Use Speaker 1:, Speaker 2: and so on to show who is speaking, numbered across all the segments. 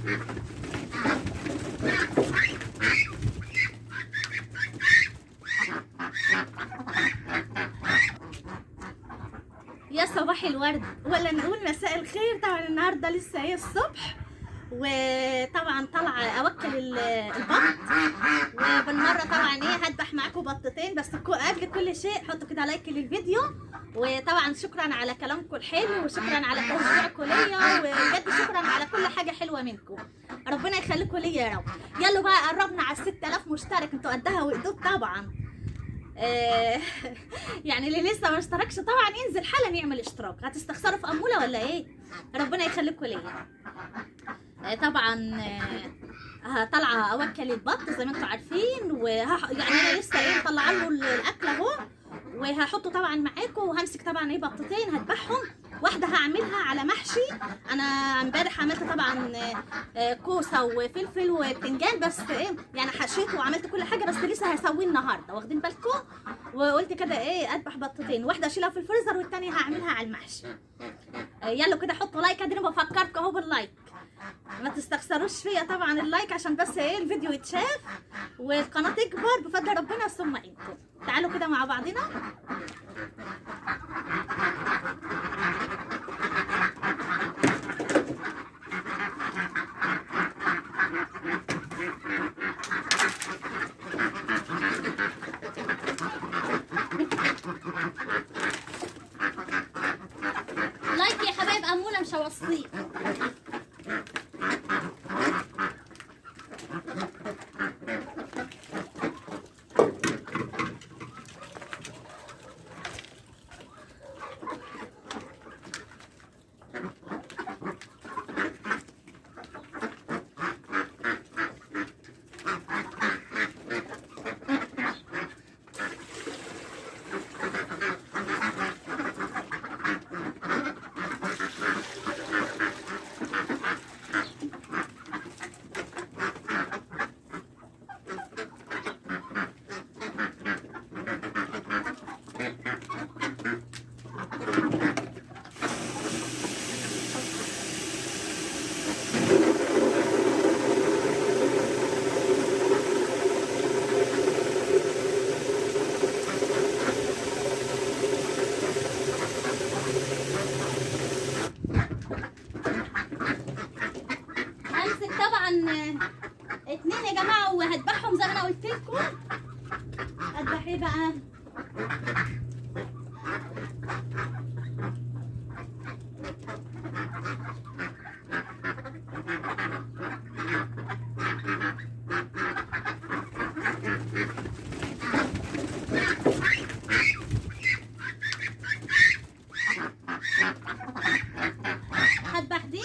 Speaker 1: يا صباح الورد، ولا نقول مساء الخير. طبعا النهارده لسه ايه الصبح، وطبعا طالعه اوكل البط، وبالمره طبعا ايه هذبح معاكم بطتين. بس قبل كل شيء حطوا كده لايك للفيديو، وطبعا شكرا على كلامكم الحلو، وشكرا على تشجيعكم ليا، وبجد شكرا على كل حاجه حلوه منكم. ربنا يخليكم ليا يا رب. يلا بقى قربنا على 6000 مشترك، انتوا قدها وقدود طبعا. يعني اللي لسه ما اشتركش طبعا ينزل حالا يعمل اشتراك. هتستخسروا في اموله ولا ايه؟ ربنا يخليكم ليا. طبعا طالعه اوكل البط زي ما انتم عارفين، يعني انا لسه ايه مطلعه له الاكل اهو، وهحطه طبعا معاكم، وهمسك طبعا ايه بطتين هذبحهم. واحده هعملها على محشي. انا امبارح عملت طبعا كوسه وفلفل وبتنجان، بس ايه يعني حشيته وعملت كل حاجه، بس لسه هسويه النهارده، واخدين بالكم؟ وقلت كده ايه اذبح بطتين، واحده اشيلها في الفريزر والثانيه هعملها على المحشي. يلا كده حطوا لايك، اديني بفكركم اهو باللايك، ما تستخسروش فيا طبعا اللايك، عشان بس ايه الفيديو يتشاف والقناه تكبر بفضل ربنا ثم انتم. تعالوا كده مع بعضنا. لايك يا حبايب اموله، مش هوصيه. اتنين يا جماعه، وهذبحهم زي ما انا قلت لكم. اذبح ايه بقى؟ هذبح دي.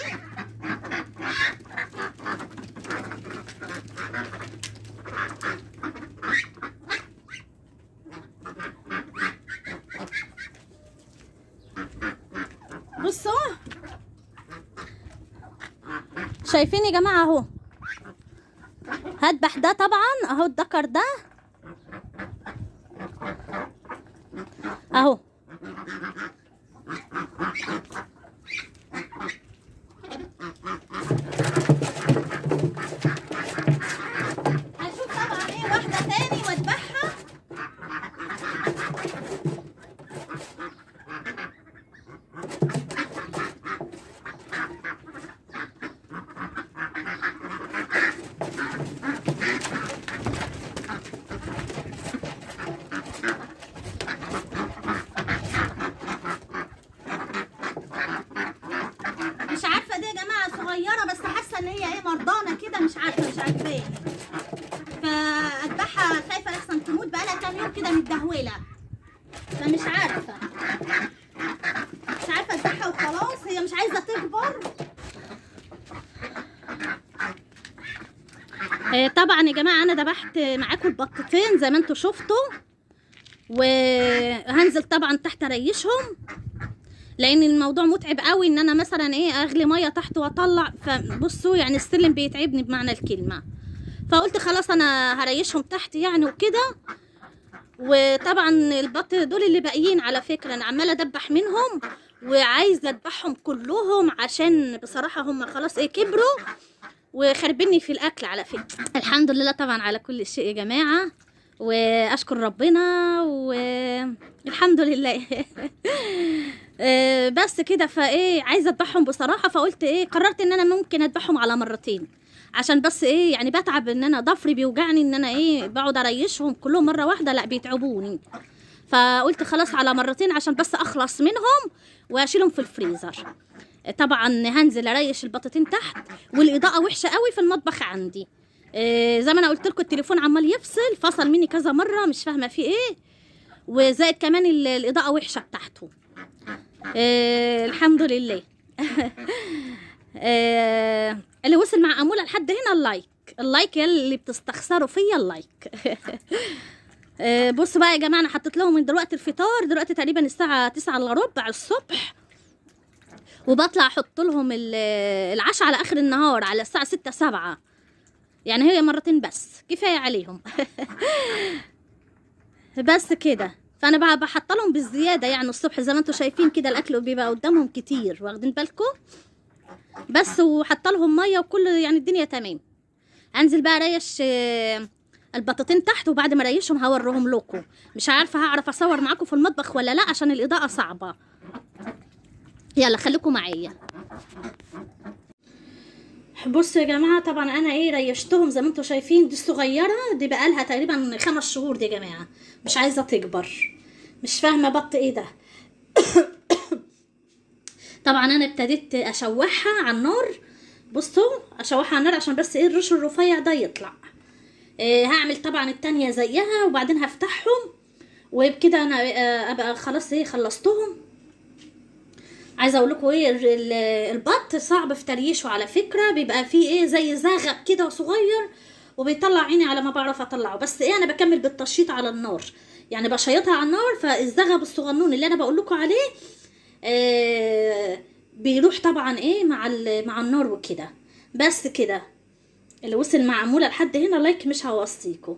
Speaker 1: بصوا شايفين يا جماعه اهو، هذبح ده طبعا اهو، الدكر ده اهو. هشوف طبعا ايه واحده تاني واذبحها. صغيره بس حاسه ان هي ايه مرضانه كده، مش عارفه، مش عارفاني، فاذبحها خايفه لحسن تموت، بقالها كام يوم كده متدهوله، فمش عارفه اذبحها وخلاص، هي مش عايزه تكبر. طبعا يا جماعه انا ذبحت معاكم البطتين زي ما انتم شفتوا، وهنزل طبعا تحت اريشهم، لان الموضوع متعب قوي ان انا مثلا ايه اغلي ميه تحت واطلع، فبصوا يعني السلم بيتعبني بمعنى الكلمه، فقلت خلاص انا هريشهم تحت يعني وكده. وطبعا البط دول اللي باقيين على فكره انا عماله ادبح منهم، وعايزه اذبحهم كلهم عشان بصراحه هم خلاص ايه كبروا، وخربني في الاكل على فكره. الحمد لله طبعا على كل شيء يا جماعه، واشكر ربنا والحمد لله. بس كده، فايه عايزه اذبحهم بصراحه، فقلت ايه قررت ان انا ممكن اذبحهم على مرتين، عشان بس ايه يعني بتعب، ان انا ضفري بيوجعني ان انا ايه بقعد اريشهم كلهم مره واحده، لا بيتعبوني. فقلت خلاص على مرتين عشان بس اخلص منهم واشيلهم في الفريزر. طبعا هنزل اريش البطاطين تحت، والاضاءه وحشه قوي في المطبخ عندي. زي ما انا قلت لكم التليفون عمال يفصل، فصل مني كذا مره مش فاهمه فيه ايه، وزائد كمان الاضاءه وحشه بتاعته. الحمد لله. اللي وصل مع اموله لحد هنا اللايك يا اللي بتستخسروا فيا اللايك. بصوا بقى يا جماعه، انا حطيت لهم من دلوقتي الفطار، دلوقتي تقريبا الساعه 9:15 الصبح، وبطلع احط لهم العشاء على اخر النهار على الساعه 6-7، يعني هي مرتين بس كفايه عليهم. بس كده، فانا بقى بحط لهم بالزياده يعني الصبح، زي ما انتم شايفين كده الاكل بيبقى قدامهم كتير، واخدين بالكم؟ بس وحط لهم ميه وكل يعني الدنيا تمام. انزل بقى اريش البطاطين تحت، وبعد ما اريشهم هوريهم لكم. مش عارفه هعرف اصور معاكم في المطبخ ولا لا عشان الاضاءه صعبه. يلا خليكم معايا. بصوا يا جماعه، طبعا انا ايه ريشتهم زي ما انتم شايفين. دي الصغيره دي بقالها تقريبا 5 شهور دي يا جماعه، مش عايزه تكبر، مش فاهمه بط ايه ده. طبعا انا ابتديت اشوحها على النار. بصوا اشوحها على النار عشان بس ايه الرش الرفيع ده يطلع. هعمل طبعا التانية زيها، وبعدين هفتحهم، وبكده انا ابقى خلاص ايه خلصتهم. عايزه اقول لكم ايه البط صعب في تريشه على فكره، بيبقى فيه ايه زي زغب كده صغير، وبيطلع عيني على ما بعرف اطلعه. بس ايه انا بكمل بالتشيط على النار، يعني بشيطها على النار، فالزغب الصغنون اللي انا بقول لكم عليه بيروح طبعا ايه مع النار وكده. بس كده، اللي وصل مع اموله لحد هنا لايك مش هوصيكم.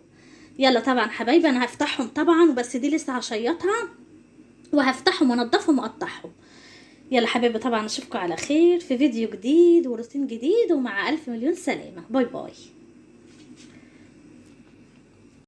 Speaker 1: يلا طبعا حبايبي انا هفتحهم طبعا، وبس دي لسه هشيطها وهفتحهم وانضفهم واقطعهم. يلا حبايبي طبعا اشوفكم على خير في فيديو جديد وروتين جديد، ومع 1000 مليون سلامه. باي باي.